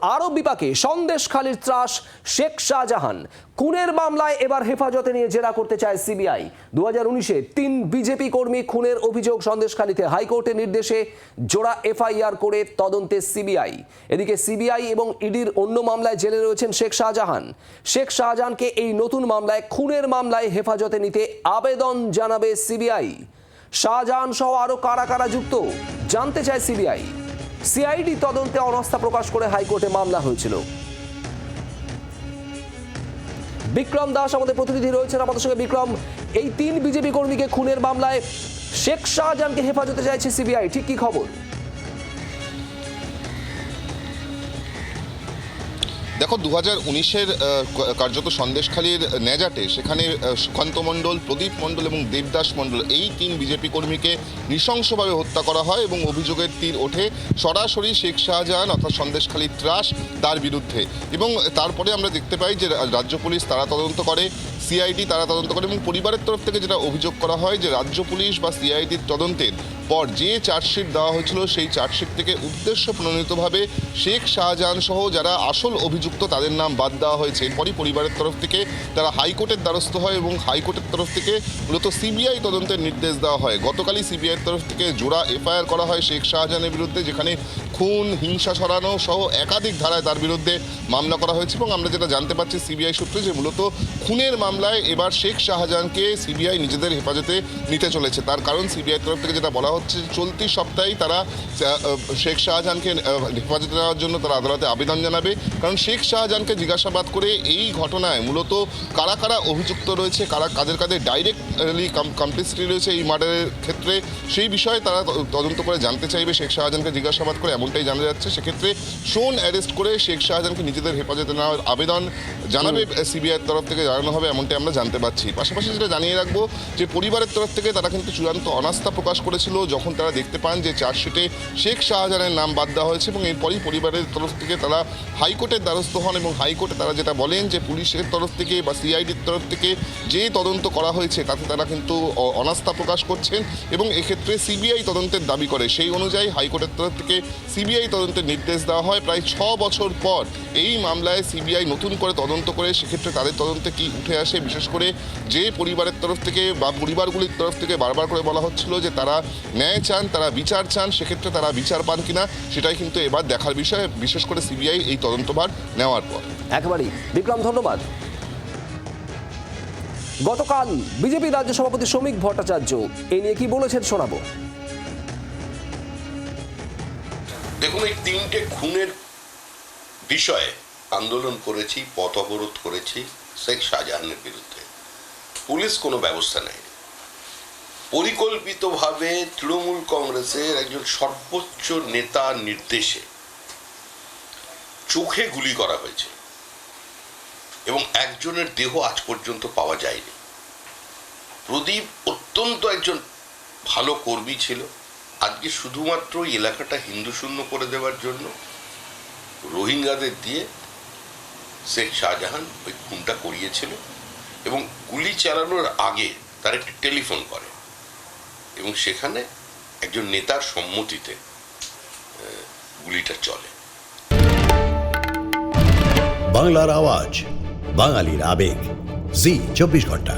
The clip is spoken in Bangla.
আরব বিপাকে সন্দেশখালীর ত্রাস শেখ শাহজাহান খুনের মামলায় এবার হেফাজতে নিয়ে জেরা করতে চায় সিবিআই। 2019-এ 3 বিজেপি কর্মী খুনের অভিযোগ সন্দেশখালীতে হাইকোর্টের নির্দেশে জোড়া এফআইআর করে তদন্তে সিবিআই। এদিকে সিবিআই এবং ইডির অন্য মামলায় জেলে রয়েছেন শেখ শাহজাহান। শেখ শাহজাহানকে এই নতুন মামলায় খুনের মামলায় হেফাজতে নিতে আবেদন জানাবে সিবিআই। শাহজাহান সহ আরো কারা কারা যুক্ত জানতে চায় সিবিআই। সিআইডি তদন্তে অনাস্থা প্রকাশ করে হাইকোর্টে মামলা হয়েছিল। বিক্রম দাস আমাদের প্রতিনিধি রয়েছেন আমাদের সঙ্গে। বিক্রম, এই 3 বিজেপি কর্মীকে খুনের মামলায় শেখ শাহজাহানকে হেফাজতে চাইছে সিবিআই, ঠিক কি খবর? দেখো, 2019-এর কার্যত সন্দেশখালীর নেজাটে সেখানে সুকান্ত মণ্ডল, প্রদীপ মণ্ডল এবং দেবদাস মণ্ডল এই 3 বিজেপি কর্মীকে নৃশংসভাবে হত্যা করা হয় এবং অভিযোগের তীর ওঠে সরাসরি শেখ শাহজাহান অর্থাৎ সন্দেশখালীর ত্রাস তার বিরুদ্ধে। এবং তারপরে আমরা দেখতে পাই যে রাজ্য পুলিশ তারা তদন্ত করে, সিআইডি তারা তদন্ত করে এবং পরিবারের তরফ থেকে যেটা অভিযোগ করা হয় যে রাজ্য পুলিশ বা সিআইডির তদন্তের পর যে চার্জশিট দেওয়া হয়েছিল সেই চার্জশিট থেকে উদ্দেশ্য প্রণোদিতভাবে শেখ শাহজাহান সহ যারা আসল অভিযুক্ত তাদের নাম বাদ দেওয়া হয়েছে। এরপরই পরিবারের তরফ থেকে তারা হাইকোর্টের দ্বারস্থ হয় এবং হাইকোর্টের তরফ থেকে মূলত সিবিআই তদন্তের নির্দেশ দেওয়া হয়। গতকালই সিবিআইয়ের তরফ থেকে জোড়া এফআইআর করা হয় শেখ শাহজাহানের বিরুদ্ধে, যেখানে খুন, হিংসা ছড়ানো সহ একাধিক ধারায় তার বিরুদ্ধে মামলা করা হয়েছে। এবং আমরা যেটা জানতে পারছি সিবিআই সূত্রে যে মূলত খুনের মামলায় এবার শেখ শাহজাহানকে সিবিআই নিজেদের হেফাজতে নিতে চলেছে। তার কারণ সিবিআইয়ের তরফ থেকে যেটা বলা হচ্ছে চলতি সপ্তাহেই তারা শেখ শাহজাহানকে হেফাজতে নেওয়ার জন্য তারা আদালতে আবেদন জানাবে। কারণ শেখ শাহজাহানকে জিজ্ঞাসাবাদ করে এই ঘটনায় মূলত কারা কারা অভিযুক্ত রয়েছে, কাদের কাদের ডাইরেক্টলি কমপ্লিসিটি রয়েছে এই মার্ডারের ক্ষেত্রে, সেই বিষয়ে তারা তদন্ত করে জানতে চাইবে। শেখ শাহজাহানকে জিজ্ঞাসাবাদ করে এমনটাই জানা যাচ্ছে। সেক্ষেত্রে শোন অ্যারেস্ট করে শেখ শাহজাহানকে নিজেদের হেফাজতে নেওয়ার আবেদন জানাবে সিবিআইয়ের তরফ থেকে, জানানো হবে এমনটাই আমরা জানতে পারছি। পাশাপাশি যেটা জানিয়ে রাখবো যে পরিবারের তরফ থেকে তারা কিন্তু চূড়ান্ত অনাস্থা প্রকাশ করেছিল যখন তারা দেখতে পান যে চার্জশিটে শেখ শাহজাহানের নাম বাদ দেওয়া হয়েছে। এবং এরপরই পরিবারের তরফ থেকে তারা হাইকোর্টের দ্বারস্থ হন এবং হাইকোর্টে তারা যেটা বলেন যে পুলিশের তরফ থেকে বা সিআইডির তরফ থেকে যে তদন্ত করা হয়েছে তাতে তারা কিন্তু অনাস্থা প্রকাশ করছেন এবং এক্ষেত্রে সিবিআই তদন্তের দাবি করে। সেই অনুযায়ী হাইকোর্টের তরফ থেকে সিবিআই তদন্তের নির্দেশ দেওয়া হয়। প্রায় 6 বছর পর এই মামলায় সিবিআই নতুন করে তদন্ত করে সেক্ষেত্রে তাদের তদন্তে কি উঠে আসে, বিশেষ করে যে পরিবারের তরফ থেকে বা পরিবারগুলির তরফ থেকে বারবার করে বলা হচ্ছিল যে তারা ন্যায় চান, তারা বিচার চান, সেক্ষেত্রে তারা বিচার পান কিনা সেটাই কিন্তু এবার দেখার বিষয়, বিশেষ করে সিবিআই এই তদন্তভার নেওয়ার পর। একেবারেই বিক্রম, ধন্যবাদ। গতকাল বিজেপি রাজ্য সভাপতি শ্রমিক ভট্টাচার্য এই নিয়ে কি বলেছেন শোনাবো। দেখুন, এই 3টে খুনের বিষয়ে আন্দোলন করেছি, পথ অবরোধ করেছি শেখ শাহজাহানের বিরুদ্ধে। পুলিশ কোনো ব্যবস্থা নেয়নি। পরিকল্পিতভাবে তৃণমূল কংগ্রেসের একজন সর্বোচ্চ নেতার নির্দেশে চোখে গুলি করা হয়েছে এবং একজনের দেহ আজ পর্যন্ত পাওয়া যায়নি। প্রদীপ অত্যন্ত একজন ভালো কর্মী ছিল। আজকে শুধুমাত্র এলাকাটা হিন্দু শূন্য করে দেওয়ার জন্য রোহিঙ্গাদের দিয়ে শেখ শাহজাহান ওই খুনটা করিয়েছিল এবং গুলি চালানোর আগে তার একটি টেলিফোন করে এবং সেখানে একজন নেতার সম্মতিতে গুলিটা চলে। বাংলার আওয়াজ, বাঙালির আবেগ, জি 24 ঘন্টা।